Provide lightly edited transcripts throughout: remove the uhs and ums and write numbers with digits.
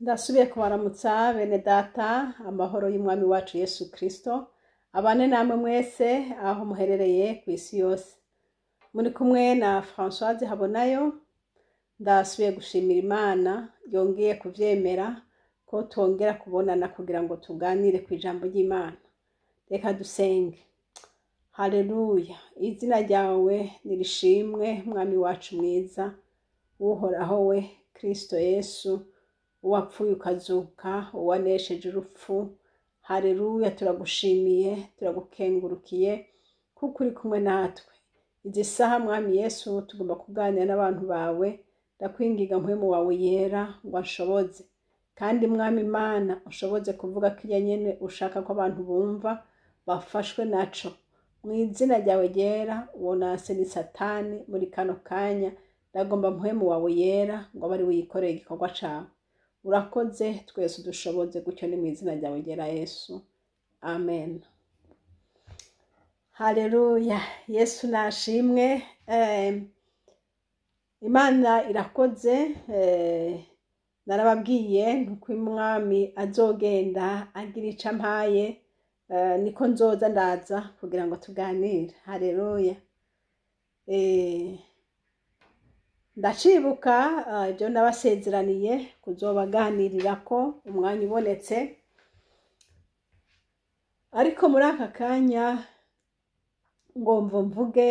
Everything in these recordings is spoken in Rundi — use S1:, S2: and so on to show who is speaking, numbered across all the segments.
S1: Ndasubiye kubaramutsa bene data amahoro y'umwami wacu Yesu Kristo abane namwe mwese aho muherereye ku isi yose. Muri kumwe na Chaine HABONAYO. Ndasubiye gushimira Imana yongeye kuvyemera ko twongera kubonana kugira ngo tuganire ku ijambo ry'Imana. Reka dusenge. Haleluya. Izina ryawe nirishimwe mwami wacu mwiza, uhoraho we Kristo Yesu, uwapfuye ukazuka, uwanesheje urupfu. Haleluya, turagushimiye, turagukengurukiye kuko uri kumwe natwe. Izi saha mwami Yesu tugomba kuganira n'abantu bawe, ndakwingiga mpwemu wawe yera ngo anshoboze. Kandi mwami Imana ushoboze kuvuga kirya nyene ushaka ko abantu bumva bafashwe naco. Mu izina ryawe yera wonase ni Satani muri kano kanya, ndagomba mpwemu wawe yera ngo bari wikoreye igikorwa cawe. Urakoze twese udushoboze gutyo ni mu izina ryawe yera Yesu. Amen. Haleluya. Yesu nashimwe. Imana irakoze. Narababwiye ntuko umwami azogenda agira ico ampaye, niko nzoza ndaza kugira ngo tuganire. Haleluya. Ndacibuka ibyo nabasezeraniye kuzobaganirirako umwanya ubonetse, ariko muri aka kanya ngomba mvuge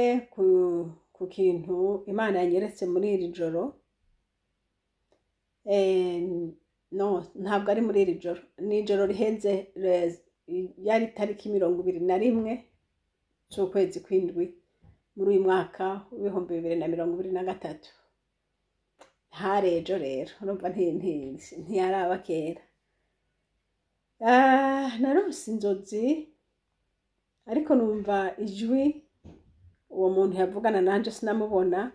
S1: ku kintu Imana yanyeretse muri iri joro. No, ntabwo ari muri iri joro, ni ijoro riheze, yari tariki 21 z'ukwezi kw'indwi muri uyu mwaka w'ibihumbi 2023. Harejo rero urumva ntiyaraba kera. Narose inzozi ariko numva ijwi uwo muntu yavugana nanje sinamubona,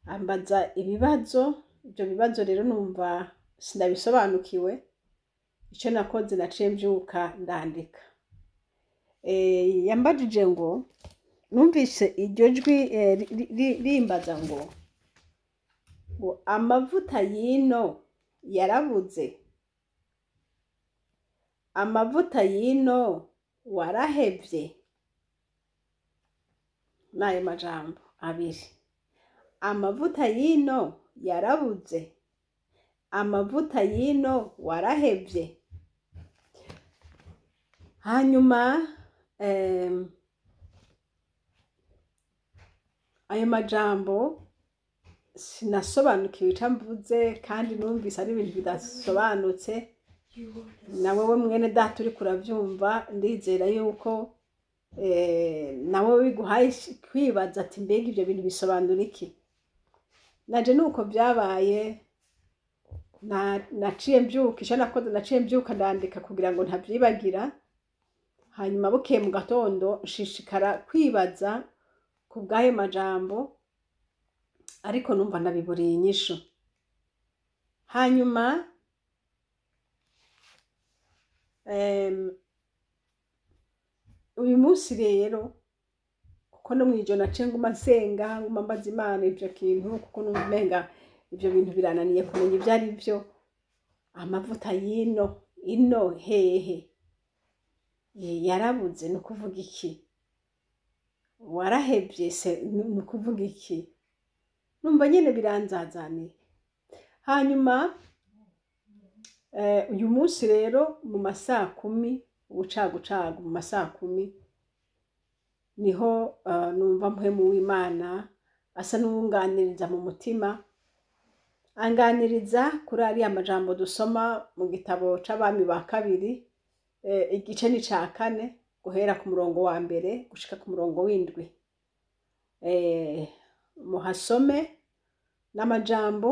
S1: ambaza ibibazo. Ibyo bibazo rero numva sinabisobanukiwe. Icyo nakoze naciye mbyuka ndandika. Yambajije ngo numvise iryo jwi rimbaza ngo amavuta yino yarabuze, amavuta yino warahevye. Nayo majambo abiri. Amavuta yino yarabuze, amavuta yino warahevye. Hanyuma ayo majambo sinasobanukiwe icyo mvuze, kandi numvise ari ibintu bidasobanutse. Nawe we mwene data uri kuravyumva, ndizera yuko nawe biguhaye kwibaza ati mbega ibyo bintu bisobanura iki. Naje nuko byabaye, naciye mbyuka. Icyo nakoze naciye mbyuka ndandika kugira ngo ntabyibagira. Hanyuma bukeye mu gatondo nshishikara kwibaza ku bw'ayo majambo, ariko numva nabiburiye inyishu. Hanyuma uyu munsi rero, kuko no mwijoro naciye nguma nsenga, nguma mbaza Imana ibyo kintu, kuko numva umenga ibyo bintu birananiye kumenya ibyo ari byo. Amavuta yino ino hehe yarabuze no kuvuga iki? Warahevye se no kuvuga iki? Numva nyene biranzazaniye. Hanyuma uyu munsi rero mu masaa 10 ubucagucagu, mu masaa 10 niho numva mpwemu w'Imana asa n'uwunganiriza mu mutima, anganiriza kuri ariya majambo dusoma mu gitabo c'Abami ba kabiri, igice ni ca 4 guhera ku murongo wa mbere gushika ku murongo w'indwi. Muhasome n'amajambo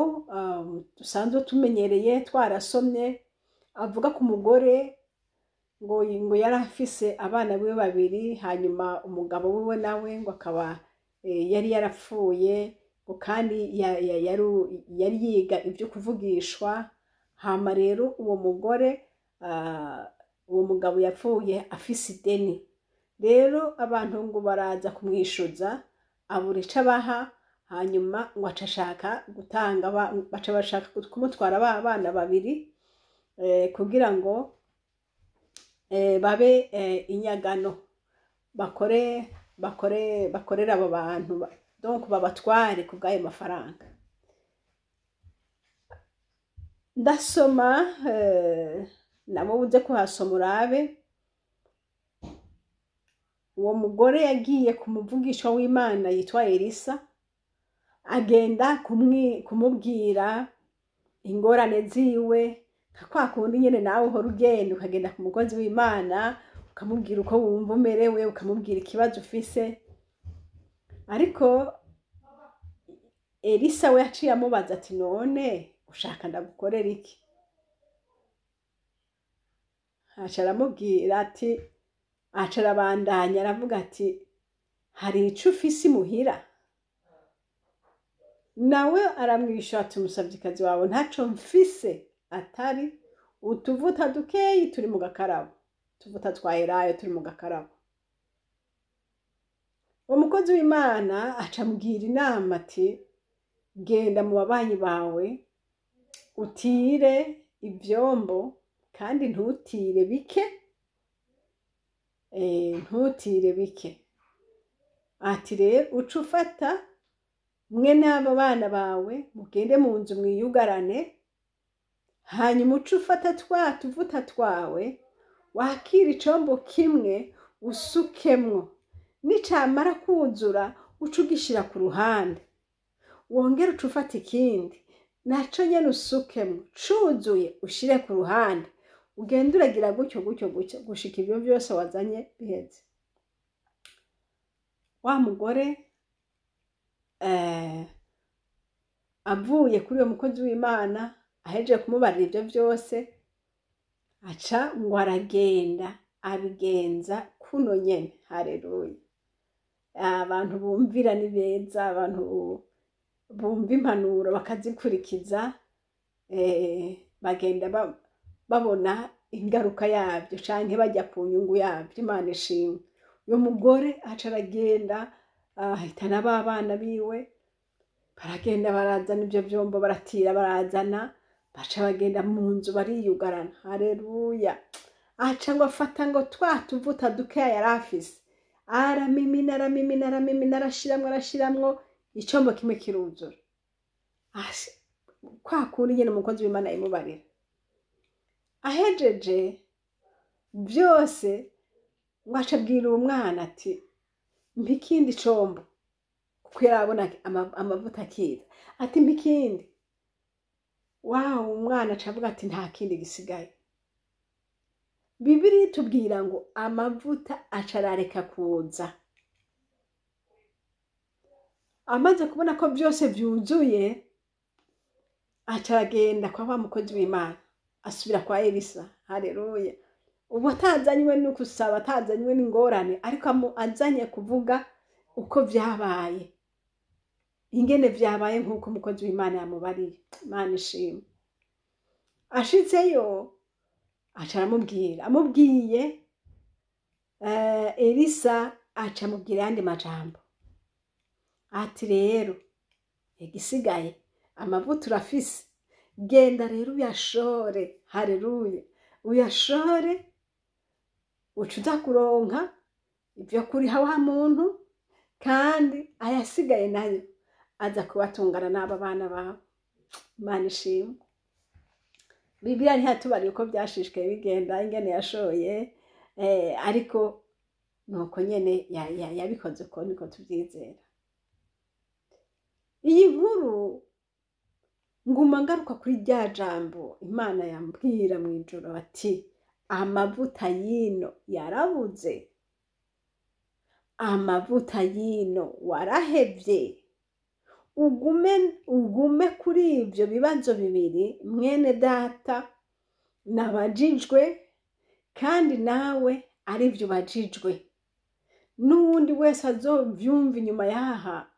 S1: dusanzwe tumenyereye twarasomye, avuga ku mugore ngo yari afise abana biwe 2, hanyuma umugabo wiwe nawe ngo akaba yari yarapfuye, ngo kandi yari yiga ibyo kuvugishwa. Hama rero uwo mugore, uwo mugabo yapfuye afise ideni. Rero abantu ngo baraza kumwishuza, abura ico abaha, hanyuma ngo aca ashaka gutanga baca bashaka kumutwara abana babiri kugira ngo babe inyagano bakorera abo bantu donc babatware ku bw'ayo mafaranga. Ndasoma nabo uze kuhasoma urabe uwo mugore yagiye ku muvugisha w'Imana yitwa Elisa agenda kumubwira ingorane ziwe nka kwa kundi nyene nawe uhora ugenda ukagenda ku mukozi w'Imana ukamubwira uko wumva umerewe ukamubwira ikibazo ufise. Ariko Elisa we yaciye amubaza ati none ushaka ndagukorera iki? Aca aramubwira ati aca arabandanya aravuga ati hari ico ufise imuhira? Nawe aramwishyura ati umusavyikazi wawe ntaco mfise atari utuvuta dukeyi turi mu gakarabo, utuvuta twa elayo turi mu gakarabo. Umukozi w'Imana aca amubwira inama ati genda mu babanyi bawe utire ivyombo kandi ntutire bike, ntutire bike. Ati rero uca ufata mwe n'abo bana bawe mugende mu nzu mwiyugarane, hanyuma uca ufata twa tuvuta twawe wakira icombo kimwe usukemwo, nicamara kuzura uca ugishira ku ruhande, wongera uca ufata ikindi naco nyene usukemwo, cuzuye ushire ku ruhande, ugenda uragira gutyo gutyo gutyo gushika ivyo vyose wazanye biheze. Wa mugore avuye kuri uwo mukozi w'Imana ahejeje kumubarira ivyo vyose aca ngo aragenda abigenza kuno nyene. Haleluya! Abantu bumvira ni beza, abantu bumva impanuro bakazikurikiza bagenda babona ingaruka yabyo canke bajya ku nyungu yabyo. Imana ishimwe. Uyo mugore aca aragenda ahitana abana biwe, baragenda barazana ivyo vyombo baratira barazana, baca bagenda mu nzu bariyugarana. Haleluya! Aca ngo afata ngo twa tuvuta dukeya yarafise aramimina arashiramwo icombo kimwe kiruzura. Kwa kundi nyene umukozi w'Imana imubarira. Ahejeje vyose ngo aca abwira uwo mwana ati mpa ikindi combo, kuko yarabona amavuta akira. Ati mpa ikindi. Wawo umwana aca avuga ati nta kindi gisigaye. Bibiliya itubwira ngo amavuta aca arareka kuza. Amaze kubona ko vyose vyuzuye aca aragenda kwa wa mukozi w'Imana asubira kwa Elisa. Haleluya! Ubu atazanywe no kusaba, atazanywe n'ingorane, ariko azanye kuvuga uko vyabaye, ingene vyabaye nk'uko umukozi w'Imana yamubariye. Imana ishimwe. Ashitseyo aca aramubwira, amubwiye Elisa aca amubwira yandi majambo ati rero igisigaye amavuta urafise, genda rero uyashore. Haleluya! Uyashore uca uza kuronka ivyo kuriha wa muntu, kandi ayasigaye nayo aza kubatungana n'aba bana bawe. Imana ishimwe. Bibiliya ntihatubariye uko vyashishikaye bigenda ingene yashoye, ariko nuko nyene yabikoze uko niko tuvyizera. Iyi nkuru nguma ngaruka kuri rya jambo Imana yambwira mw'ijoro ati amavuta yino yarabuze, amavuta yino warahevye. Ugume kuri ivyo bibazo bibiri mwene data nabajijwe, kandi nawe ari vyo bajijwe. N'uwundi wese azovyumva inyuma yaha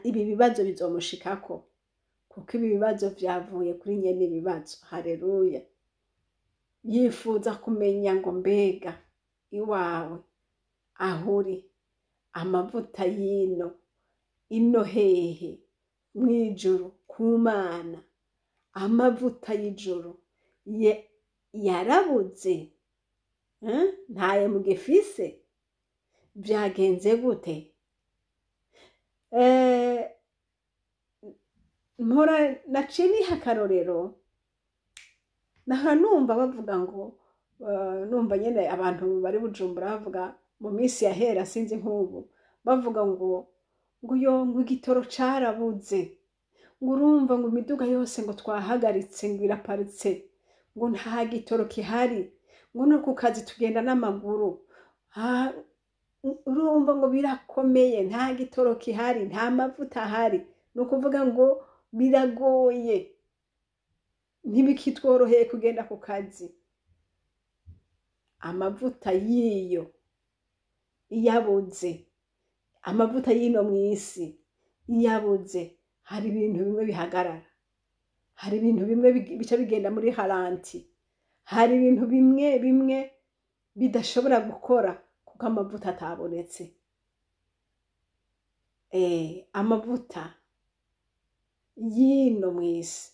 S1: ibi bibazo bizomushikako, kuko ibi bibazo vyavuye kuri nyene ibibazo. Haleluya! Yifuza kumenya ngo mbega iwawe ahuri amavuta yino ino hehe mwijuru ku Mana amavuta y'ijuru yarabuze ntaye mugifise byagenze gute? Mpora naciye niha akarorero nahora numva bavuga ngo numva nyene abantu bari Bujumbura bavuga mu minsi yahera sinzi nk'ubu bavuga ngo igitoro carabuze, ngo urumva ngo imiduga yose ngo twahagaritse ngo iraparitse, ngo nta gitoro kihari, ngo no ku kazi tugenda n'amaguru, urumva ngo birakomeye, nta gitoro kihari, nta mavuta ahari, ni ukuvuga ngo biragoye, ntibikitworoheye kugenda ku kazi. Amavuta yiyo iyabuze, amavuta y'ino mw'isi iyabuze, hari ibintu bimwe bihagarara, hari ibintu bimwe bica bigenda muri haranti, hari ibintu bimwe bidashobora gukora kuko amavuta atabonetse. Amavuta y'ino mw'isi.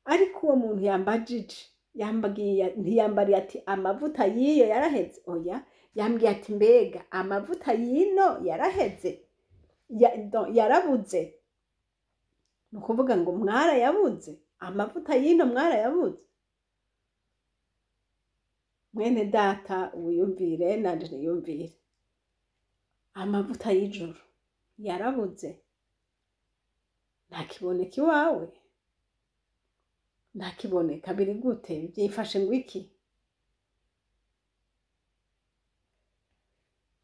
S1: Ariko uwo muntu yambajije ntiyambariye ati amavuta yiyo yaraheze, oya yambwiye ati mbega amavuta yino yaraheze yarabuze, ni ukuvuga ngo mwarayabuze, amavuta yino mwarayabuze. Mwene data wiyumvire nanje niyumvire, amavuta y'ijuru yarabuze, ntakiboneka iwawe, ntakiboneka. Biri gute? Byifashe ngo iki?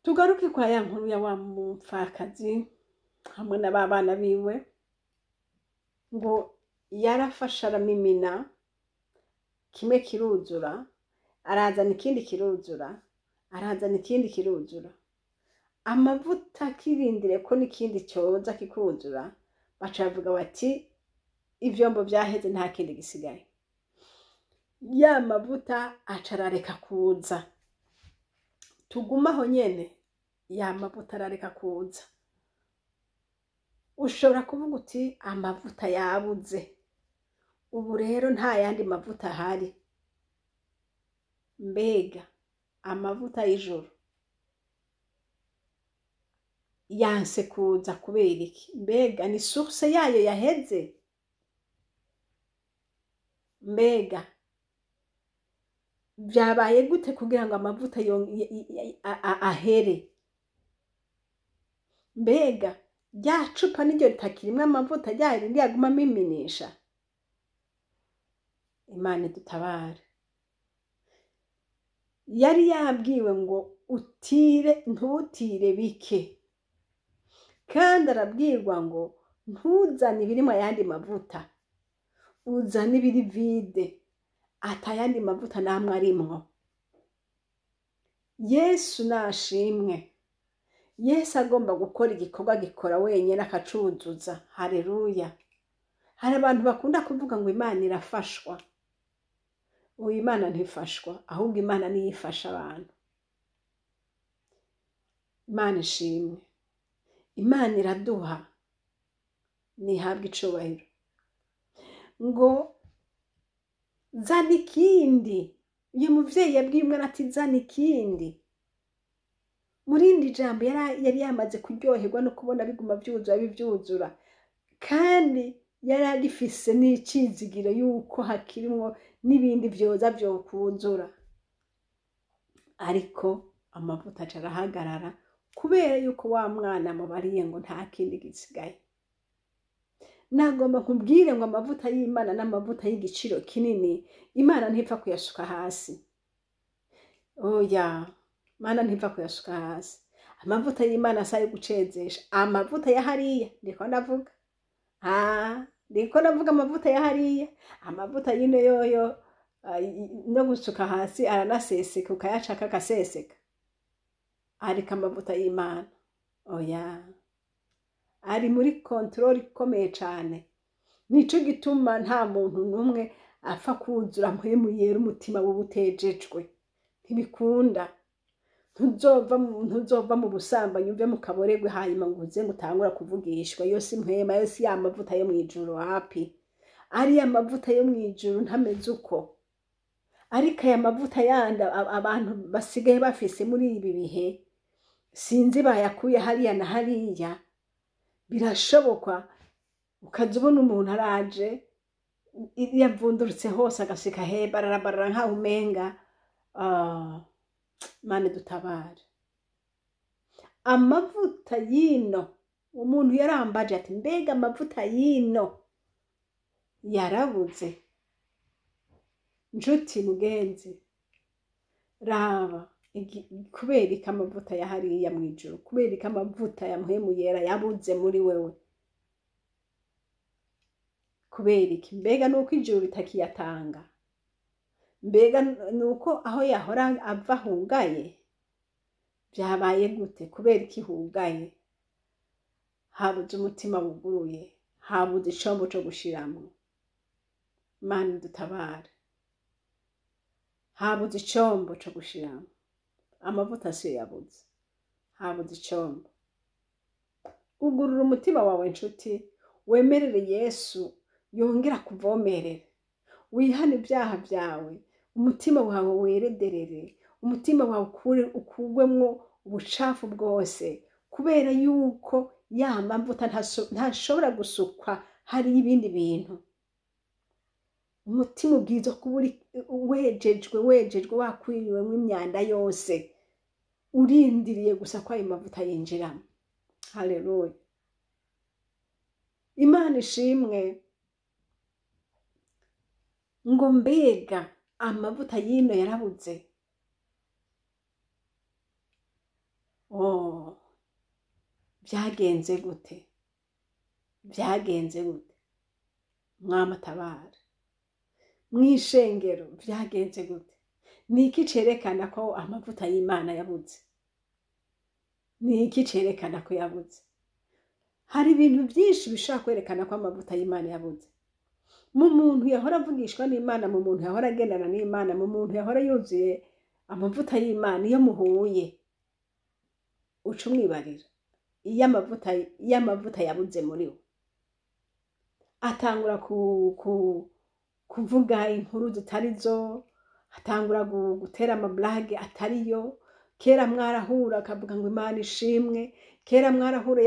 S1: Tugaruke kwa ya nkuru ya wa mupfakazi hamwe n'abana biwe, ngo yarafashe aramimina, kimwe kiruzura, arazana ikindi kiruzura, arazana ikindi kiruzura. Amavuta kirindire ko n'ikindi cyoza kikuzura, baca bavuga bati ivyombo vyaheze nta kindi gisigaye. Ya mavuta acarareka kuza, tugumaho nyene, ya mavuta arareka kuza. Ushobora kuvuga uti amavuta yabuze, ubu rero nta yandi mavuta ahari. Mbega amavuta y'ijuru yanse kuza kubera iki? Mbega ni source yayo yaheze? Mbega byabaye gute kugira ngo amavuta ahere? Mbega rya cupa niryo ritakirimwe amavuta ryari ryaguma miminisha? Imana idutabare. Yari yabwiwe ngo ntutire bike, kandi arabwirwa ngo ntuzane ibirimo ayandi mavuta, uzane ibiri vide, atayandi mavuta namwe arimwo. Yesu nashimwe. Yesu agomba gukora igikorwa gikora wenyine akacuzuza. Haleluya. Hari abantu bakunda kuvuga ngo Imana irafashwa. Uyu Imana ntifashwa, ahubwo Imana niyo ifasha abantu. Imana ishimwe. Imana iraduha, nihabwe icubahiro. Ngo zana ikindi. Uyu muvyeyi yabwiye umwana ati zana ikindi. Murindi jambo yari yamaze kuryoherwa no kubona biguma byuzura, kandi yari agifise n'icizigiro yuko hakirimwo n'ibindi vyoza vyo kuzura. Ariko amavuta acarahagarara kubera yuko wa mwana mubariye ngo nta kindi gisigaye. Nagomba nkubwire ngo amavuta y'Imana n'amavuta y'igiciro kinini, Imana ntipfa kuyasuka hasi. Oya, Imana ntipfa kuyasuka hasi. Amavuta y'Imana asaye gucezesha. Amavuta ya hariya ndiko ndavuga. Ndiko ndavuga amavuta ya hariya. Amavuta yino yoyo no gusuka hasi aranaseseka, ukayacaka akaseseka. Ariko amavuta y'Imana, oya, ari muri control ikomeye cyane. Nico gituma nta muntu numwe apfa kuzura mpemu yera umutima w'ubutejejwe. Ntibikunda. ntuzova mu busambanyi uve mu kaboregwe hanyuma ngo uze ngo utangura kuvugishwa. Yose impwema, yose ya mavuta yo mwijuru hapi. Ari ya mavuta yo mwijuru ntameze uko. Ariko aya mavuta yanda abantu basigaye bafise muri ibi bihe sinzi bayakuye hariya na hariya. Birashobokwa ukaza ubona umuntu araje yavundurutse hose agasika barara nka umenga. Mane dutabare. Amavuta yino, umuntu yarambaje ati mbega amavuta yino yarabuze. Njuti mugenzi, raba kubera iki amavuta ya hariya mwijuru, kubera iki amavuta ya mpwemu yera yabuze muri wewe, kubera iki? Mbega nuko ijuru ritakiyatanga? Mbega nuko aho yahora ava hugaye? Byabaye gute? Kubera iki hugaye? Habuze umutima wuguruye, habuze icombo cyo gushiramwo. Mana dutabare. Habuze icombo cyo gushiramwo. Amavuta siyo yabuze, habuze icombo. Ugurura umutima wawe nshuti, wemerere Yesu yongera kuvomerera. Wihane ibyaha byawe, umutima wawe werederere, umutima wawe ukugwemwo ubucafu bwose, kubera yuko ya mavuta ntashobora gusukwa hari ibindi bintu. Umutima ubwiza kuba wejejwe wakwiriwemo imyanda yose, urindiriye gusa ko ayo mavuta yinjiramo. Haleluya. Imana ishimwe. Ngo mbega amavuta yino yarabuze. Byagenze gute? Byagenze gute? Mwama tabara. Mwishengero byagenze gute? Niki cerekana ko amavuta y'Imana yabuze? Niki cerekana ko yabuze? Hari ibintu byinshi bishaka kwerekana ko amavuta y'Imana yabuze. Mu muntu yahora avugishwa n'Imana, mu muntu yahora agendana n'Imana, mu muntu yahora yuzuye amavuta y'Imana, iyo muhuye uca umwibarira. Iyo amavuta yabuze muri we, atangura kuvuga inkuru zitarizo, atangura gutera amablage atariyo. Kera mwarahura akavuga ngo Imana ishimwe, kera mwarahura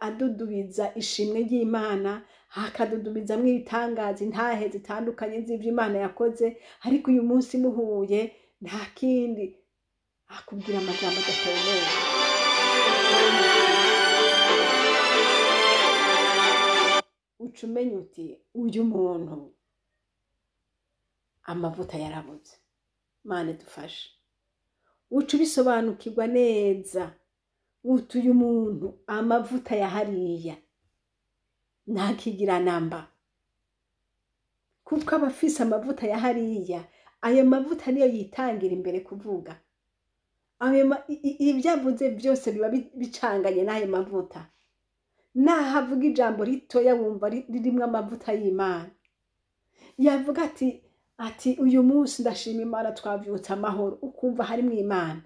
S1: adudubiza ishimwe ry'Imana, hakadudubiza mwitangaza intahe zitandukanye z'ivyo Imana yakoze. Ariko uyu munsi muhuye nta kindi akubwira amajambo adatomera. Uca umenya uti uyu muntu amavuta yarabuze. Mana dufashe. Uca ubisobanukirwa neza uti uyu muntu amavuta ya hariya ntakigira namba. Kuko abafise amavuta ya hariya, ayo mavuta niyo yitangira imbere kuvuga. Ibyavuze byose biba bicanganye n'ayo mavuta. Nahavuga ijambo ritoya wumva ririmwo amavuta y'Imana. Yavuga ati uyu munsi ndashima Imana twavyutse amahoro, ukumva harimo Imana.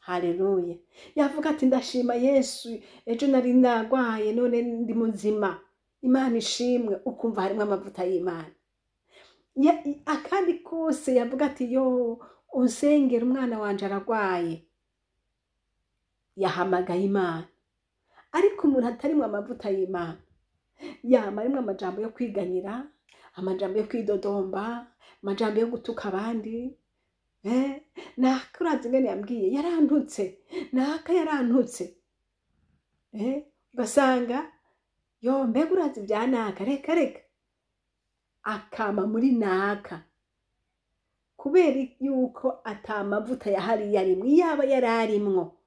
S1: Haleluya. Yavuga ati ndashima Yesu, ejo nari nagwaye none ndi muzima. Imana ishimwe, ukumva harimo amavuta y'Imana. Akandi kose yavuga ati yo unsengera umwana wanje aragwaye, yahamagaye Imana. Ariko umuntu atarimwe amavuta y'Imana, yama arimwe amajambo yo kwiganyira, amajambo yo kwidodomba, amajambo yo gutuka abandi. Nakurazi ngene yambwiye yarantutse, naka yarantutse. Basanga yo mbega urazi bya naka, reka akama muri naka, kubera yuko atamavuta ya hariya arimwo. Yaba yararimwo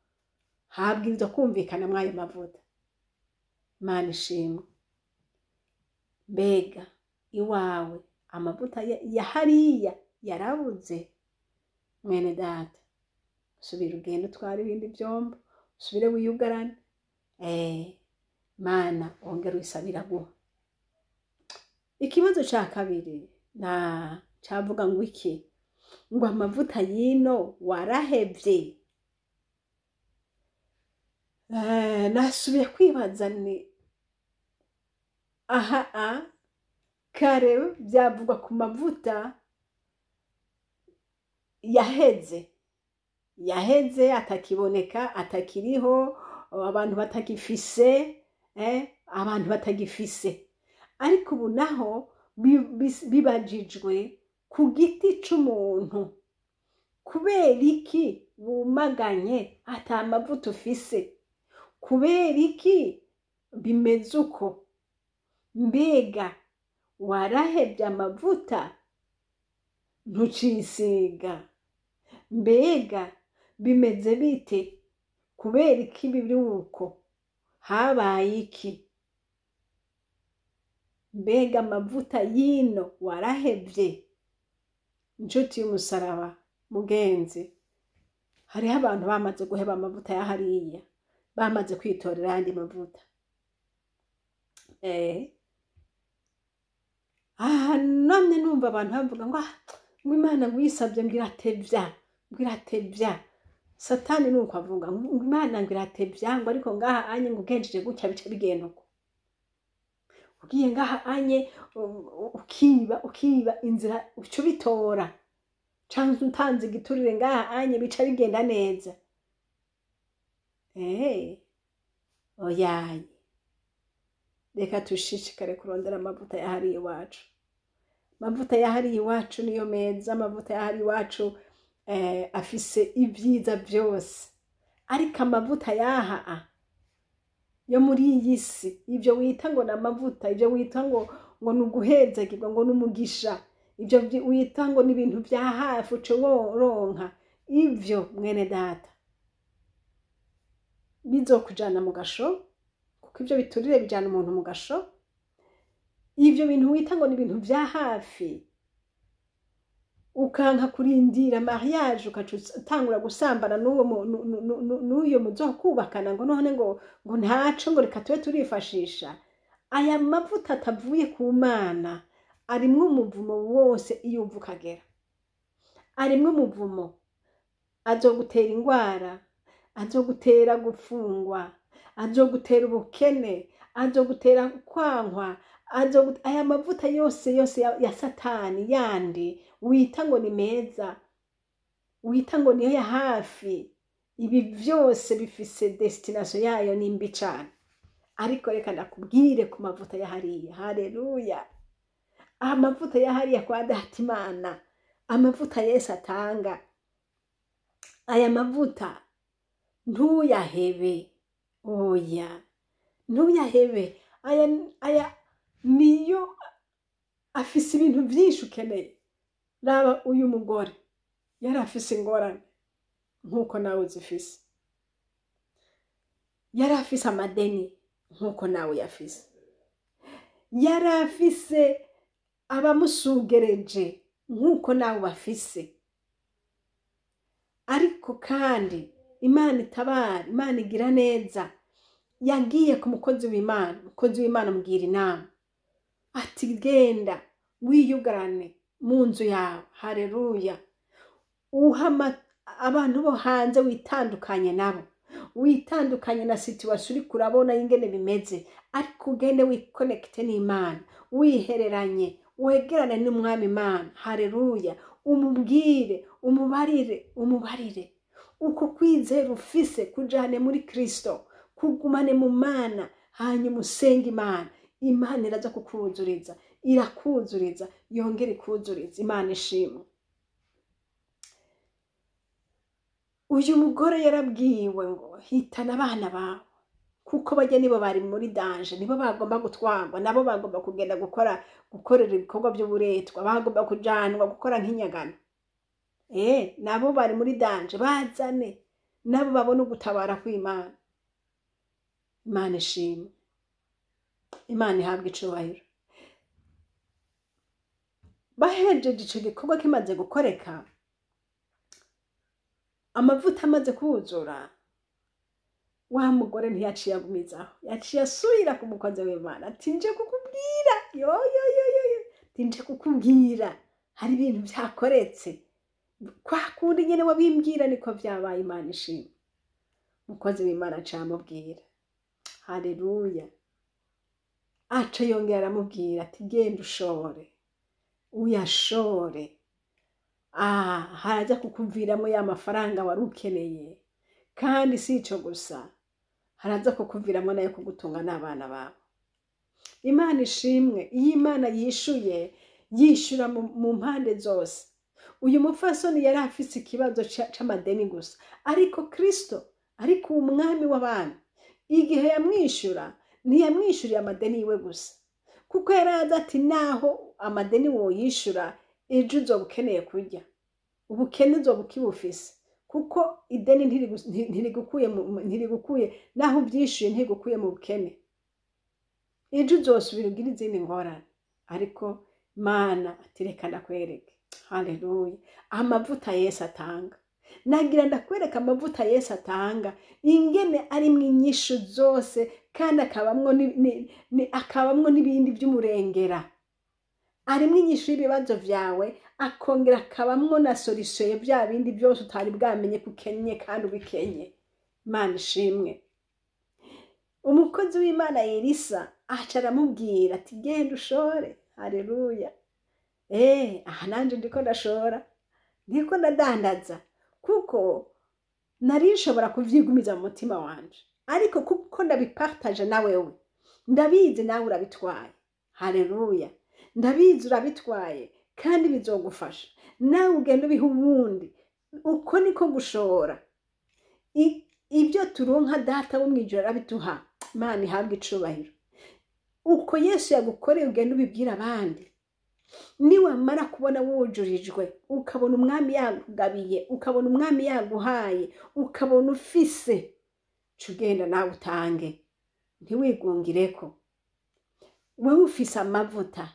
S1: habwirizwa kumvikana mwayo mavuta. Imana ishimwe. Mbega iwawe amavuta ya hariya yarabuze? Mwene data, subira ugenda utwara ibindi byombo, subire wiyugarane. Mana ongera wisabira guha. Ikibazo ca kabiri cavuga ngo iki? Ngo amavuta yino warahevye. nasubiye kwibaza ni aha kare byavugwa ku mavuta yaheze atakiboneka atakiriho abantu batagifise abantu batagifise ariko ubu naho bibajijwe ku giti c'umuntu kubera iki wumaganye ata mavuta ufise kubera iki bimeze uko mbega warahevye amavuta ntucisiga mbega bimeze bite kubera iki biri uko habaye iki mbega amavuta yino warahevye inshuti y'umusaraba mugenzi hariho abantu bamaze guheba amavuta ya hariya bamaze kwitorera ayandi mavuta none numva abantu bavuga ngo Imana ngwisabye ngiratevya satani nuko avuga ngo Imana ngiratevya ngo ariko ngaha anye ngo ugenjeje gutya bice bigenda uko ugiye ngaha anye ukiba inzira uco bitora canke utanze igiturire ngaha anye bica bigenda neza oyaye reka tushishikare kurondera amavuta yahariye iwacu amavuta yahariye iwacu niyo meza amavuta yahariye iwacu afise ibyiza byose ariko amavuta yaha yo muri iyi si ibyo wita ngo n'amavuta ibyo wita ngo nuguhezagirwa ngo n'umugisha ibyo wita ngo n'ibintu bya hafi uce woronka ivyo mwene data bizokujana mu gasho kuko ibyo biturire bijana umuntu mu gasho ivyo bintu wita ngo n'ibintu bya hafi ukanka kurindira mariage ukatangura gusambana n'uyo muzokubakana ngo none ngo ntaco ngo reka tube turifashisha aya mavuta atavuye ku Mana arimwe umuvumo wose iyo uva ukagera arimwe umuvumo azogutera ingwara azogutera gufungwa azogutera ubukene azogutera kwankwa aya mavuta yose ya satani yandi wita ngo ni meza wita ngo niyo ya hafi ibi byose bifise destination yayo nimbi cyane ariko reka ndakubwire ku mavuta yahariye haleluya amavuta yahariye kwa data Imana amavuta Yesu atanga aya mavuta ntuyahebe oya ntuyahebe aya niyo afise ibintu byinshi ukeneye raba uyu mugore yari afise ingorane nkuko nawe uzifise yari afise amadeni nkuko nawe yafise yari afise abamusugereje nkuko nawe bafise ariko kandi Imana itabara Imana igira neza yagiye ku mukozi w'Imana mugira inama ati genda wiyugarane mu nzu yawe haleluya uhama abantu bo hanze witandukanye nabo witandukanye na situation uri kurabona ingene bimeze ariko ugende wiconnecte n'Imana wihereranye wegerane n'umwami Imana haleluya umubwire umubarire uko kwizera ufise kujane muri Kristo kugumane mu Mana hanyuma usenge Imana iraza kukuzuriza irakuzuriza yongera ikuzuriza Imana ishimwe uyu mugore yarabwiwe ngo hitana abana bawe kuko bajye nibo bari muri danger nibo bagomba gutwagwa nabo bagomba kugenda gukorera ibikorwa by'uburetwa bagomba kujanwa gukora nk'inyagano nabo bari muri danger bazane nabo babona ugutabara kw'Imana Imana ishimwe Imana ihabwa icubahiro bahejeje ico gikorwa kimaze gukoreka amavuta amaze kuzura wa mugore ntiyaciye agumizaho yaciye asubira ku mukozi w'Imana ati nje kukubwira nje kukubwira hari ibintu byakoretse kwa kundi nyene wabimbwira niko vyabaye Imana ishimwe umukozi w'Imana camubwira. Haleluya. Aca yongera aramubwira ati genda ushore, uyashore. Haraja kukuviramo ya mafaranga wari ukeneye, kandi si ico gusa, haraza kukuviramo nayo kugutunga n'abana bawe. Imana ishimwe. Iyo Imana yishuye, yishura mu mpande zose. Uyu mupfasoni yari afise ikibazo c'amadeni gusa, ariko Kristo, ariko umwami w'abana, igihe yamwishura, ntiyamwishuriye amadeni yiwe gusa, kuko yarazi ati naho amadeni woyishura, ejo uzoba ukeneye kurya, ubukene uzoba ukibufise, kuko ideni ntirigukuye naho ubyishuye ntigukuye mu bukene, ejo uzosubira ugira izindi ngorane. Ariko Imana ati reka ndakwereke. Haleluya. Amavuta Yesu atanga. Nagira ndakwereka amavuta Yesu atanga, ingene arimwo inyishu zose, kandi akabamwo n'ibindi by'umurengera. Arimwo inyishu y'ibibazo vyawe, akongera akabamwo na solution ya bya bindi byose utari bwamenye kukenye kandi ubikenye. Imana ishimwe. Umukozi w'Imana Elisa aca aramubwira ati genda ushore. Haleluya. Nanje ndiko ndashora, ndiko ndadandaza, kuko nari nshobora kuvyigumiza mu mutima wanje, ariko kuko ndabipartage na wewe, ndabizi nawe urabitwaye. Haleluya. Ndabizi urabitwaye kandi bizogufasha, nawe ugenda ubiha uwundi. Uko niko gushora. Ibyo turonka Data wo mwijuru arabituha. Imana ihabwe icubahiro. Uko Yesu yagukoreye ugenda ubibwira abandi. Niwamara kubona wujurijwe, ukabona umwami yagugabiye, ukabona umwami yaguhaye, ukabona ufise, cugenda nawe utange, ntiwigungireko. Wewe ufise amavuta,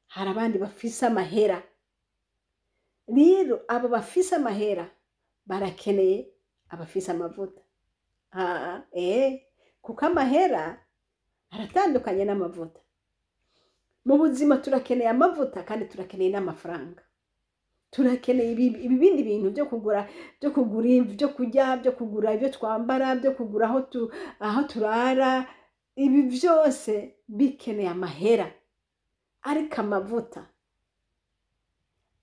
S1: hari abandi bafise amahera. Rero abo bafise amahera barakeneye abafise amavuta. Kuko amahera aratandukanye n'amavuta. Mu buzima turakeneye amavuta kandi turakeneye n'amafaranga. Turakeneye ibindi bintu byo kugura ibyo kurya, byo kugura ibyo twambara, byo kugura aho turara. Ibi byose bikeneye amahera. Ariko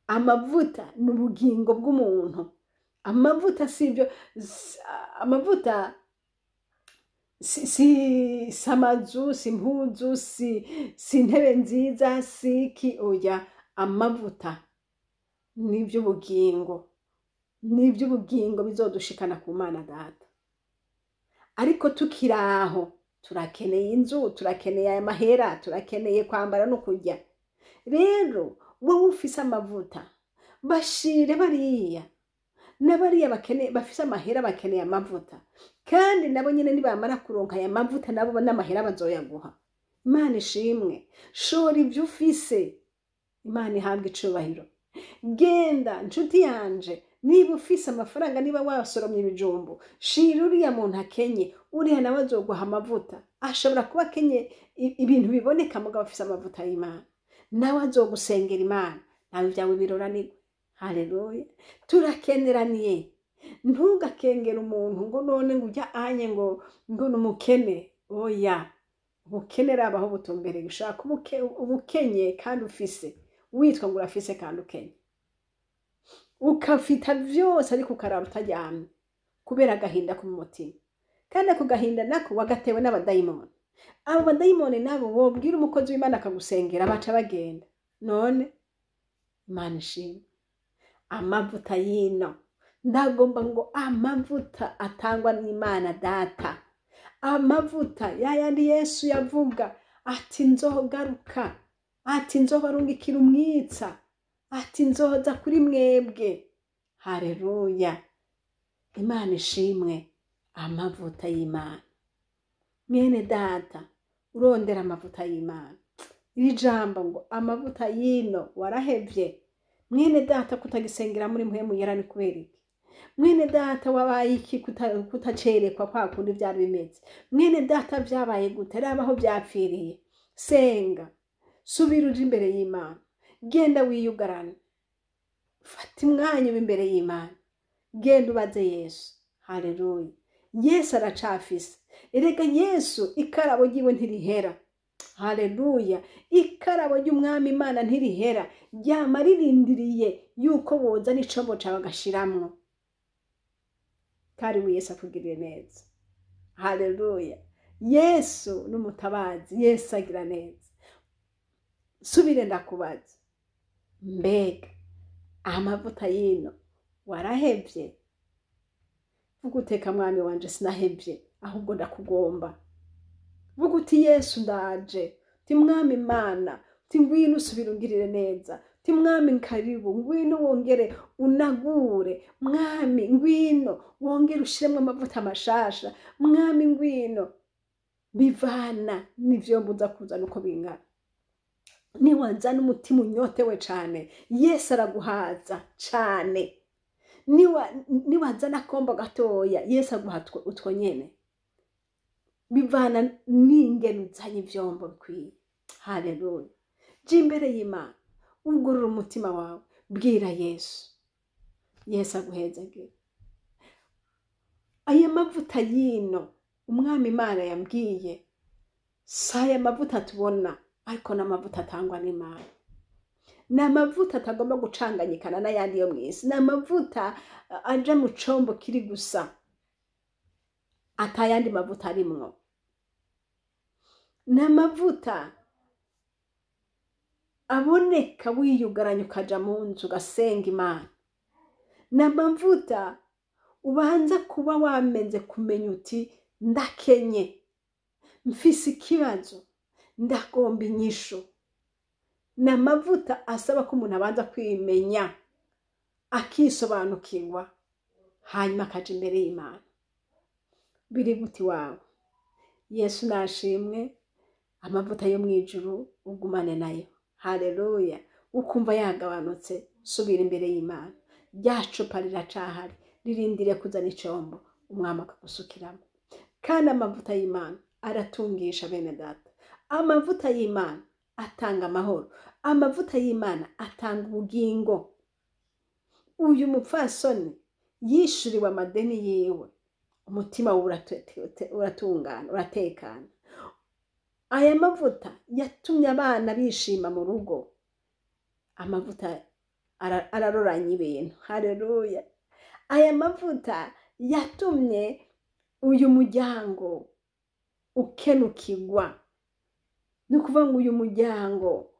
S1: amavuta ni ubugingo bw'umuntu. Amavuta si amazu, si impuzu, si intebe nziza, si iki. Oya, amavuta ni iby'ubugingo, bizodushikana ku Mana Data. Ariko tukiri aho, turakeneye inzu, turakeneye aya mahera, turakeneye kwambara no kurya. Rero wowe ufise amavuta, bashire bariya n'abariya bafise amahera bakeneye amavuta, kandi nabo nyene nibamara kuronka aya mavuta nabo n'amahera bazoyaguha. Imana ishimwe. Shora ibyo ufise, Imana ihabwe icubahiro. Genda nshuti yanje, niba ufise amafaranga, niba wasoromye ibijumbu, shira uriya muntu akenye, uriya nawe azoguha amavuta. Ashobora kuba akenye ibintu biboneka, mugabo afise amavuta y'Imana, nawe azogusengera Imana, nawe ibyawe biroranirwe. Haleluya. Turakeneraniye. Ntugakengera umuntu ngo none ngo ujya anye ngo numukene. Oya, ubukene rabaho butumbere. Gushaka ubukenye kandi ufise, witwa ngo urafise kandi ukenye, ukafita vyose ariko ukarara utajyamye kubera agahinda ku mutima. Kandi ako gahinda nako wagatewe n'abadayimoni. Abo badayimoni nabo wobwira umukozi w'Imana akagusengera, baca bagenda. None Imana ishimwe. Amavuta yino, ndagomba ngo amavuta atangwa n'Imana Data. Amavuta yayandi Yesu yavuga ati nzogaruka, ati nzobarungikira umwitsa, ati nzoza kuri mwebwe. Haleluya. Imana ishimwe. Amavuta y'Imana. Mwene Data, urondera amavuta y'Imana. Iri jambo ngo amavuta yino warahevye. Mwene Data, kutagisengera muri mpwemu yera ni kubera iki? Mwene Data, wabaye iki kutacerekwa kwa kundi byari bimeze? Mwene Data, byabaye gute? Rabaho byapfiriye. Senga, subira uje imbere y'Imana, genda wiyugarane, fata umwanya imbere y'Imana, genda ubaze Yesu. Haleluya. Yesu aracafise. Erega Yesu ikarabo ryiwe ntirihera. Haleluya. Ikarabo ry'umwami Imana ntirihera. Ryama ririndiriye yuko boza n'icombo cawe agashiramwo. Karibu Yesu akugirire neza. Haleluya. Yesu n'umutabazi. Yesu agira neza. Subire ndakubaza. Mbega amavuta yino warahevye? Vuga uteka mwami wanje sinahevye, ahubwo ndakugomba. Vuga uti Yesu ndaje. Ti mwami Imana, ti ngwino usubire ungirire neza. Ti mwami nkaribu, ngwino wongere unagure. Mwami ngwino wongere ushiremwe amavuta mashasha. Mwami ngwino. Bivana n'ivyo mbuza kuzana uko bingana. Niwazana umutima unyotewe cane, Yesu araguhaza cane. Niwazana akombo gatoya, Yesu aguha utwo nyene. Bivana n'ingene uzanye ivyombo bikwiye. Haleluya. Je imbere y'Imana, ugurura umutima wawe, bwira Yesu. Yesu aguhezagire. Aya mavuta yino umwami Imana yambwiye, saya mavuta tubona, ariko n'amavuta atangwa n'Imana. N'amavuta atagomba gucanganyikana n'ayandi yo mw'isi. N'amavuta aja mu combo kiri gusa, atayandi mavuta arimwo. N'amavuta aboneka wiyugaranya ukaja mu nzu ugasenga Imana. N'amavuta ubanza kuba wamenze kumenya uti ndakenye, mfise ikibazo, ndagomba inyishu. N'amavuta asaba ko umuntu abanza kwimenya, akisobanukirwa, hanyuma akaja imbere y'Imana. Biri guti wawe. Yesu nashimwe. Amavuta yo mwijuru ugumane nayo. Haleluya. Ukumva yagabanutse, subira imbere y'Imana. Rya cupa riracahari, ririndire kuzana icombo umwami akagusukiramo. Kandi amavuta y'Imana aratungisha bene data. Amavuta y'Imana atanga amahoro. Amavuta y'Imana atanga ubugingo. Uyu mupfasoni yishuriwe amadeni yiwe, umutima uratungana, uratekana. Aya mavuta yatumye abana bishima mu rugo. Amavuta araroranya ibintu. Haleluya. Aya mavuta yatumye uyu muryango ukenukirwa. Nukuvuga ngo uyu muryango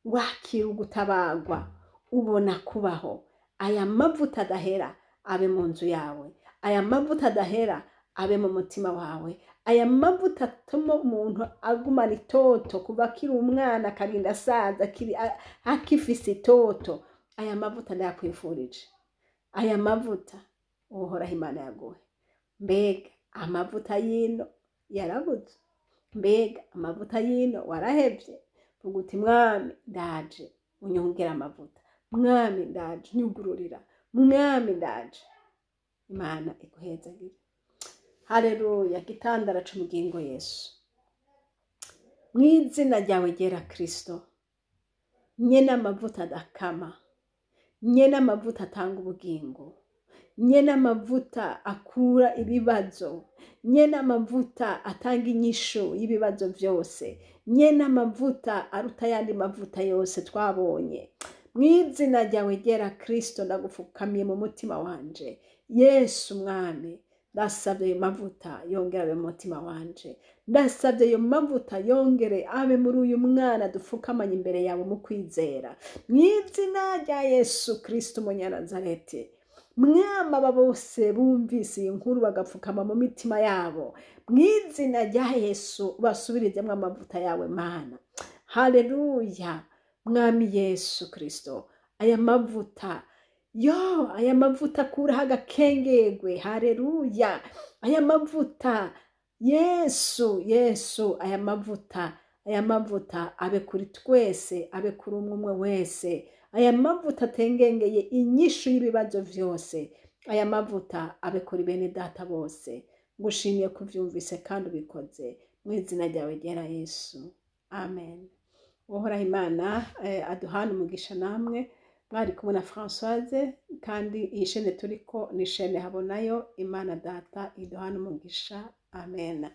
S1: wakira ugutabagwa, ubona kubaho. Aya mavuta adahera abe mu nzu yawe. Aya mavuta adahera abe mu mutima wawe. Aya mavuta atuma umuntu agumana itoto kuva akiri umwana akarinda asaza akifise itoto. Aya mavuta ndayakwifurije. Aya mavuta uhoraho Imana yaguhe. Mbega amavuta yino yarabuze. Mbega amavuta yino warahevye. Vuga uti mwami ndaje unyongera amavuta. Mwami ndaje nyugururira. Mwami ndaje. Imana iguhezagire. Haleluya. Gitandara c'umugingo Yesu. Mw'izina ryawe ryera Kristo, nyene amavuta adakama, nyene amavuta atanga ubugingo, nyene amavuta akura ibibazo, nyene amavuta atanga inyishu y'ibibazo vyose, nyene amavuta aruta yandi mavuta yose twabonye. Mw'izina ryawe ryera Kristo ndagupfukamiye mu mutima wanje. Yesu mwami, ndasabye ayo mavuta yongere abe mu mutima wanje. Ndasabye ayo mavuta yongere abe muri uyu mwana dupfukamanye imbere yawe mu kwizera. Mw'izina rya Yesu Kristo Umunyanazareti. Mwami aba bose bumvise iyi nkuru bagapfukama mu mitima yabo. Mw'izina rya Yesu basubirizemwo amavuta yawe Mana. Haleluya. Mwami Yesu Kristo. Aya mavuta. Aya mavuta akuraho agakengegwe. Haleluya. Aya mavuta. Yesu. Aya mavuta abe kuri twese, abe kuri umwe wese. Aya mavuta atengengeye inyishu y'ibibazo vyose. Aya mavuta abe kuri bene data bose. Ngushimiye kuvyumvise kandi ubikoze. Mw'izina ryawe ryera Yesu. Amen. Uhoraho Imana aduhana umugisha namwe. mwari kumwe na Françoise, kandi iyi chaine turiko ni Chaine Habonayo. Imana data iduhana umugisha. Amen.